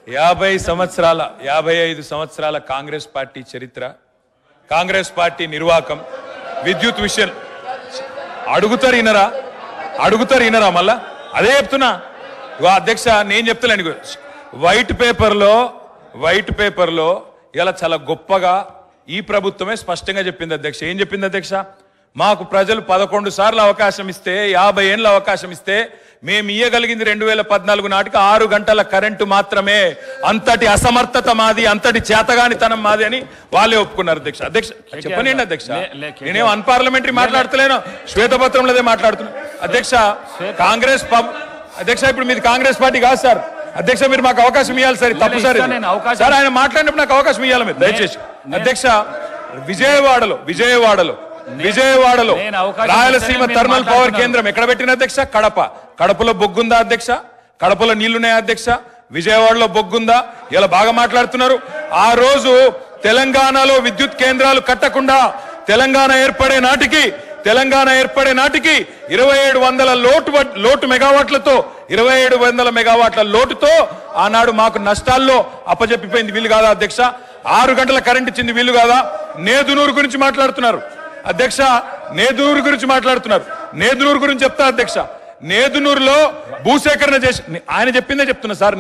55 సంవత్సరాల కాంగ్రెస్ పార్టీ చరిత్ర, కాంగ్రెస్ పార్టీ నిర్వాకం, విద్యుత్ విషయం అడుగుతారు ఇనరా మళ్ళా అదే చెప్తున్నా. అధ్యక్ష నేను చెప్తలేను, వైట్ పేపర్లో ఇలా చాలా గొప్పగా ఈ ప్రభుత్వమే స్పష్టంగా చెప్పింది అధ్యక్ష. ఏం చెప్పింది అధ్యక్ష? మాకు ప్రజలు 11 సార్లు అవకాశం ఇస్తే, 50 ఏళ్ళ అవకాశం ఇస్తే మేము ఇయ్యగలిగింది 2014 నాటికి 6 గంటల కరెంటు మాత్రమే. అంతటి అసమర్థత మాది, అంతటి చేతగానితనం మాది అని వాళ్ళే ఒప్పుకున్నారు అధ్యక్ష. చెప్పనండి అధ్యక్ష, నేనేం అన్పార్లమెంటరీ మాట్లాడతలేను, శ్వేతపత్రంలోదే మాట్లాడుతున్నా అధ్యక్ష. కాంగ్రెస్ అధ్యక్ష ఇప్పుడు మీది కాంగ్రెస్ పార్టీ కాదు సార్ అధ్యక్ష, మీరు మాకు అవకాశం ఇవ్వాలి సార్. తప్పు సార్ సార్, ఆయన మాట్లాడినప్పుడు నాకు అవకాశం ఇవ్వాలి మీరు దయచేసి అధ్యక్ష. విజయవాడలో రాయలసీమ థర్మల్ పవర్ కేంద్రం ఎక్కడ పెట్టిన అధ్యక్ష? కడపలో బొగ్గుందా అధ్యక్ష? కడపలో నీళ్లున్నాయా అధ్యక్ష? విజయవాడలో బొగ్గుందా? ఇలా బాగా మాట్లాడుతున్నారు. ఆ రోజు తెలంగాణలో విద్యుత్ కేంద్రాలు కట్టకుండా తెలంగాణ ఏర్పడే నాటికి 2700 లోటు మెగావాట్లతో 2700 మెగావాట్ల లోటుతో ఆనాడు మాకు నష్టాల్లో అప్పజెప్పిపోయింది. వీలు కాదా అధ్యక్ష? 6 గంటల కరెంట్ ఇచ్చింది వీలు కాదా? నేదునూరు గురించి మాట్లాడుతున్నారు అధ్యక్ష, నేదునూరు గురించి చెప్తా అధ్యక్ష. నేదునూరులో భూసేకరణ చేసి ఆయన చెప్పిందే చెప్తున్నా సార్.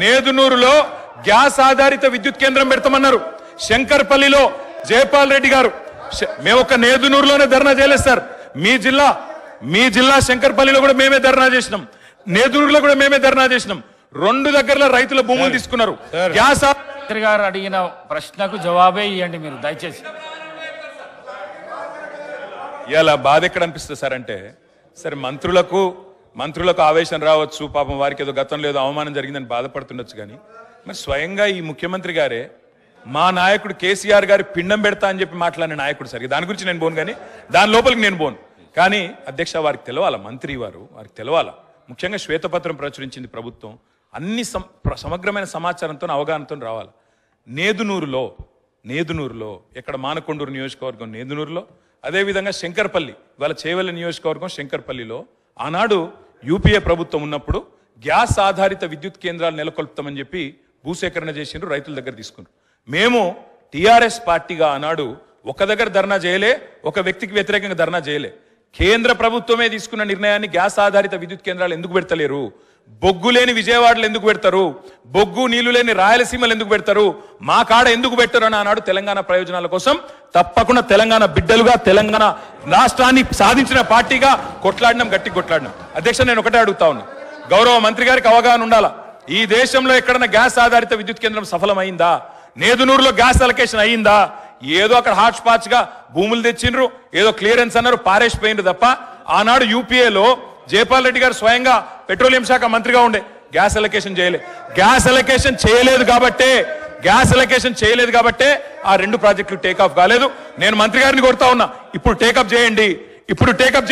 నేదునూరులో గ్యాస్ ఆధారిత విద్యుత్ కేంద్రం పెడతామన్నారు. శంకర్పల్లిలో జయపాల్ రెడ్డి గారు, మేము ఒక నేదునూరులోనే ధర్నా చేయలేదు సార్. మీ జిల్లా శంకర్పల్లిలో కూడా మేమే ధర్నా చేసినాం, నేదునూరులో కూడా మేమే ధర్నా చేసినాం. 2 దగ్గరలో రైతుల భూములు తీసుకున్నారు. గ్యాస్ గారు అడిగిన ప్రశ్నకు జవాబే ఇవ్వండి మీరు దయచేసి. ఇలా బాధ ఎక్కడ అనిపిస్తుంది సార్ అంటే, సరే మంత్రులకు ఆవేశం రావచ్చు, పాపం వారికి ఏదో గతంలో ఏదో అవమానం జరిగిందని బాధపడుతుండొచ్చు, కానీ మరి స్వయంగా ఈ ముఖ్యమంత్రి గారే మా నాయకుడు కేసీఆర్ గారి పిండం పెడతా అని చెప్పి మాట్లాడిన నాయకుడు సార్. దాని గురించి నేను పోను, కానీ దాని లోపలికి నేను పోను. కానీ అధ్యక్ష వారికి తెలవాలా, మంత్రి వారికి తెలవాలా. ముఖ్యంగా శ్వేతపత్రం ప్రచురించింది ప్రభుత్వం, అన్ని సమగ్రమైన సమాచారంతో అవగాహనతో రావాలి. నేదునూరులో ఎక్కడ మానకొండూరు నియోజకవర్గం నేదునూరులో, అదేవిధంగా శంకర్పల్లి వాళ్ళ చేవెళ్ళ నియోజకవర్గం శంకర్పల్లిలో ఆనాడు యూపీఏ ప్రభుత్వం ఉన్నప్పుడు గ్యాస్ ఆధారిత విద్యుత్ కేంద్రాలు నెలకొల్పుతామని చెప్పి భూసేకరణ చేసిండ్రు, రైతుల దగ్గర తీసుకున్నారు. మేము టీఆర్ఎస్ పార్టీగా ఆనాడు ఒక దగ్గర ధర్నా చేయలే, ఒక వ్యక్తికి వ్యతిరేకంగా ధర్నా చేయలే. కేంద్ర ప్రభుత్వమే తీసుకున్న నిర్ణయాన్ని గ్యాస్ ఆధారిత విద్యుత్ కేంద్రాలు ఎందుకు పెడతలేరు? బొగ్గు లేని విజయవాడలో ఎందుకు పెడతారు? బొగ్గు నీళ్లు లేని రాయలసీమలు ఎందుకు పెడతారు? మా కాడ ఎందుకు పెట్టరు అని ఆనాడు తెలంగాణ ప్రయోజనాల కోసం తప్పకుండా తెలంగాణ బిడ్డలుగా తెలంగాణ రాష్ట్రాన్ని సాధించిన పార్టీగా గట్టి కొట్లాడినాం. అధ్యక్ష నేను ఒకటే అడుగుతా ఉన్నా, గౌరవ మంత్రి గారికి అవగాహన ఉండాలా. ఈ దేశంలో ఎక్కడన్నా గ్యాస్ ఆధారిత విద్యుత్ కేంద్రం సఫలమైందా? నేదునూరులో గ్యాస్ అలొకేషన్ అయ్యిందా? ఏదో అక్కడ హాట్ స్పాట్స్ గా భూములు తెచ్చిండ్రు, ఏదో క్లియరెన్స్ అన్నారు, పారేసిపోయిండ్రు తప్ప ఆనాడు యూపీఏలో జయపాల్ రెడ్డి గారు స్వయంగా పెట్రోలియం శాఖ మంత్రిగా ఉండే గ్యాస్ అలొకేషన్ చేయలేదు కాబట్టే ఆ 2 ప్రాజెక్టులు టేకాఫ్ కాలేదు. నేను మంత్రి గారిని కోరుతా ఉన్నా, ఇప్పుడు టేకప్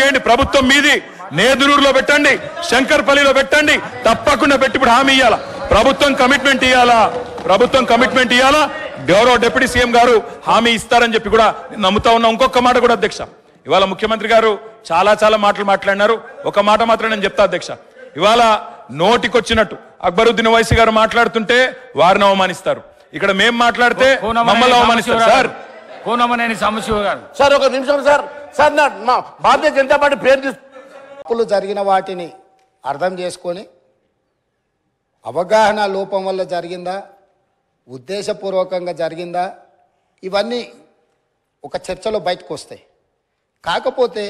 చేయండి, ప్రభుత్వం మీది. నేదునూరులో పెట్టండి, శంకర్పల్లిలో పెట్టండి, తప్పకుండా పెట్టి ఇప్పుడు హామీ ఇవ్వాలా. ప్రభుత్వం కమిట్మెంట్ ఇవ్వాలా. గౌరవ డిప్యూటీ సీఎం గారు హామీ ఇస్తారని చెప్పి కూడా నమ్ముతా ఉన్నా. ఇంకొక మాట కూడా అధ్యక్ష, ఇవాళ ముఖ్యమంత్రి గారు చాలా మాటలు మాట్లాడినారు. ఒక మాట మాత్రం నేను చెప్తా అధ్యక్ష, ఇవాళ నోటికొచ్చినట్టు అక్బరుద్దీన్ ఓవైసీ గారు మాట్లాడుతుంటే వారిని అవమానిస్తారు, ఇక్కడ మేం మాట్లాడితే మమ్మల్ని అవమానిస్తారు సార్. సార్ ఒక నిమిషం సార్. భారతీయ జనతా పార్టీ పేరు జరిగిన వాటిని అర్థం చేసుకొని అవగాహన లోపం వల్ల జరిగిందా, ఉద్దేశపూర్వకంగా జరిగిందా, ఇవన్నీ ఒక చర్చలో బయటకు వస్తాయి. కాకపోతే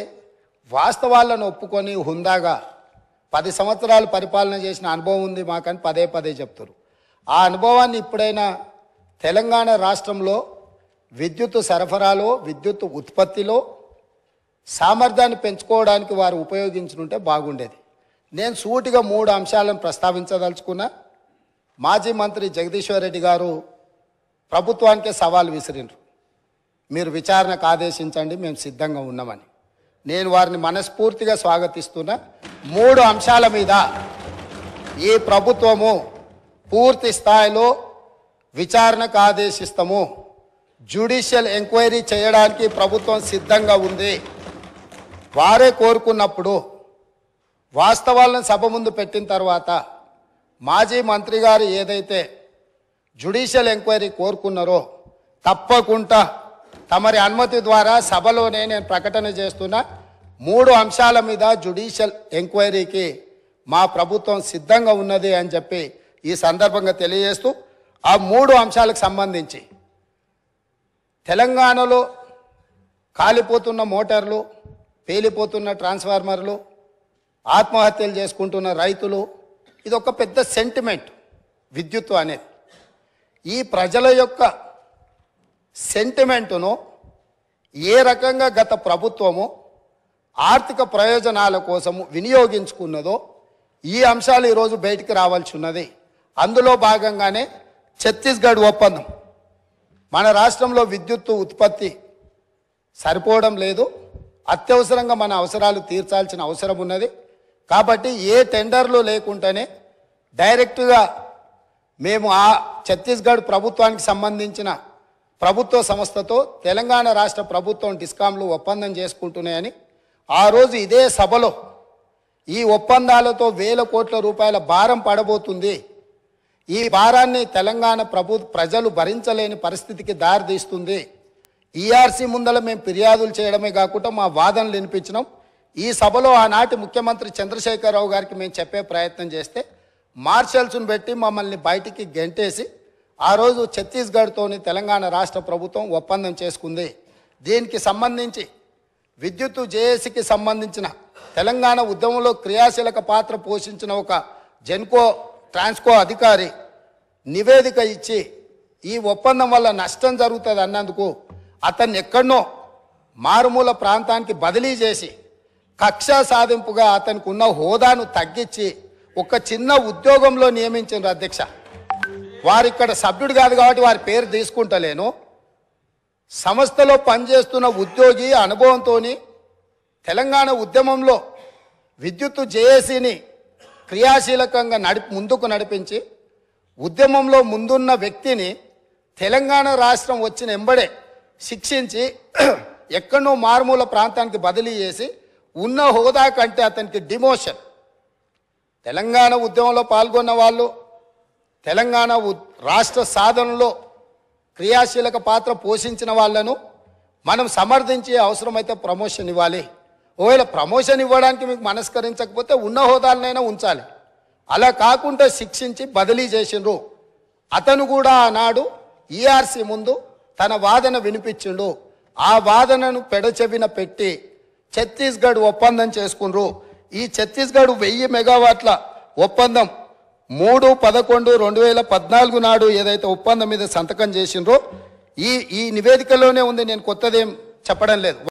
వాస్తవాలను ఒప్పుకొని హుందాగా 10 సంవత్సరాలు పరిపాలన చేసిన అనుభవం ఉంది మాకని పదే చెప్తారు. ఆ అనుభవాన్ని ఇప్పుడైనా తెలంగాణ రాష్ట్రంలో విద్యుత్ సరఫరాలో, విద్యుత్ ఉత్పత్తిలో సామర్థ్యాన్ని పెంచుకోవడానికి వారు ఉపయోగించుకుంటే బాగుండేది. నేను సూటిగా 3 అంశాలను ప్రస్తావించదలుచుకున్నా. మాజీ మంత్రి జగదీశ్వర్ రెడ్డి గారు ప్రభుత్వానికే సవాల్ విసిరిండ్రు, మీరు విచారణకు ఆదేశించండి, మేము సిద్ధంగా ఉన్నామని. నేను వారిని మనస్ఫూర్తిగా స్వాగతిస్తున్నా. 3 అంశాల మీద ఈ ప్రభుత్వము పూర్తి స్థాయిలో విచారణకు ఆదేశిస్తాము, జ్యుడిషియల్ ఎంక్వైరీ చేయడానికి ప్రభుత్వం సిద్ధంగా ఉంది. వారే కోరుకున్నప్పుడు వాస్తవాలను సభ ముందు పెట్టిన తర్వాత మాజీ మంత్రి గారు ఏదైతే జ్యుడిషియల్ ఎంక్వైరీ కోరుకున్నారో తప్పకుండా తమరి అనుమతి ద్వారా సభలోనే నేను ప్రకటన చేస్తున్నా 3 అంశాల మీద జ్యుడిషియల్ ఎంక్వైరీకి మా ప్రభుత్వం సిద్ధంగా ఉన్నది అని చెప్పి ఈ సందర్భంగా తెలియజేస్తూ ఆ 3 అంశాలకు సంబంధించి తెలంగాణలో కాలిపోతున్న మోటార్లు, పేలిపోతున్న ట్రాన్స్ఫార్మర్లు, ఆత్మహత్యలు చేసుకుంటున్న రైతులు, ఇది ఒక పెద్ద సెంటిమెంట్ విద్యుత్తు అనేది. ఈ ప్రజల యొక్క సెంటిమెంటును ఏ రకంగా గత ప్రభుత్వము ఆర్థిక ప్రయోజనాల కోసము వినియోగించుకున్నదో ఈ అంశాలు ఈరోజు బయటికి రావాల్సి ఉన్నది. అందులో భాగంగానే ఛత్తీస్గఢ్ ఒప్పందం. మన రాష్ట్రంలో విద్యుత్తు ఉత్పత్తి సరిపోవడం లేదు, అత్యవసరంగా మన అవసరాలు తీర్చాల్సిన అవసరం ఉన్నది. కాబట్టి ఏ టెండర్లు లేకుండానే డైరెక్ట్గా మేము ఆ ఛత్తీస్గఢ్ ప్రభుత్వానికి సంబంధించిన ప్రభుత్వ సంస్థతో తెలంగాణ రాష్ట్ర ప్రభుత్వం డిస్కాంలు ఒప్పందం చేసుకుంటున్నాయని ఆ రోజు ఇదే సభలో ఈ ఒప్పందాలతో 1000 కోట్ల రూపాయల భారం పడబోతుంది, ఈ భారాన్ని తెలంగాణ ప్రజలు భరించలేని పరిస్థితికి దారితీస్తుంది, ఈఆర్సీ ముందల మేము ఫిర్యాదులు చేయడమే కాకుండా మా వాదనలు వినిపించినాం. ఈ సభలో ఆనాటి ముఖ్యమంత్రి చంద్రశేఖరరావు గారికి మేము చెప్పే ప్రయత్నం చేస్తే మార్షల్స్ను పెట్టి మమ్మల్ని బయటికి గెంటేసి ఆ రోజు ఛత్తీస్గఢ్తోని తెలంగాణ రాష్ట్ర ప్రభుత్వం ఒప్పందం చేసుకుంది. దీనికి సంబంధించి విద్యుత్తు జేఏసీకి సంబంధించిన తెలంగాణ ఉద్యమంలో క్రియాశీలక పాత్ర పోషించిన ఒక జెన్కో ట్రాన్స్కో అధికారి నివేదిక ఇచ్చి ఈ ఒప్పందం వల్ల నష్టం జరుగుతుంది అన్నందుకు అతన్ని ఎక్కడనో మారుమూల ప్రాంతానికి బదిలీ చేసి కక్ష సాధింపుగా అతనికి ఉన్న హోదాను తగ్గించి ఒక చిన్న ఉద్యోగంలో నియమించారు అధ్యక్ష. వారు ఇక్కడ సభ్యుడు కాదు కాబట్టి వారి పేరు తీసుకుంటలేను. సంస్థలో పనిచేస్తున్న ఉద్యోగి అనుభవంతో తెలంగాణ ఉద్యమంలో విద్యుత్తు జేఏసీని క్రియాశీలకంగా ముందుకు నడిపించి ఉద్యమంలో ముందున్న వ్యక్తిని తెలంగాణ రాష్ట్రం వచ్చిన ఎంబడే శిక్షించి ఎక్కడో మారుమూల ప్రాంతానికి బదిలీ చేసి ఉన్న హోదా కంటే అతనికి డిమోషన్. తెలంగాణ ఉద్యమంలో పాల్గొన్న వాళ్ళు తెలంగాణ రాష్ట్ర సాధనలో క్రియాశీలక పాత్ర పోషించిన వాళ్ళను మనం సమర్థించి అవసరమైతే ప్రమోషన్ ఇవ్వాలి. ఒకవేళ ప్రమోషన్ ఇవ్వడానికి మీకు మనస్కరించకపోతే ఉన్న హోదాలనైనా ఉంచాలి. అలా కాకుండా శిక్షించి బదిలీ చేసిండ్రు. అతను కూడా ఆనాడు ఈఆర్సీ ముందు తన వాదన వినిపించిండు. ఆ వాదనను పెడచెవిన పెట్టి ఛత్తీస్గఢ్ ఒప్పందం చేసుకుండ్రు. ఈ ఛత్తీస్గఢ్ 1000 మెగావాట్ల ఒప్పందం 3/11/2014 నాడు ఏదైతే ఒప్పందం మీద సంతకం చేసిండ్రో ఈ నివేదికలోనే ఉంది, నేను కొత్తదేం చెప్పడం లేదు.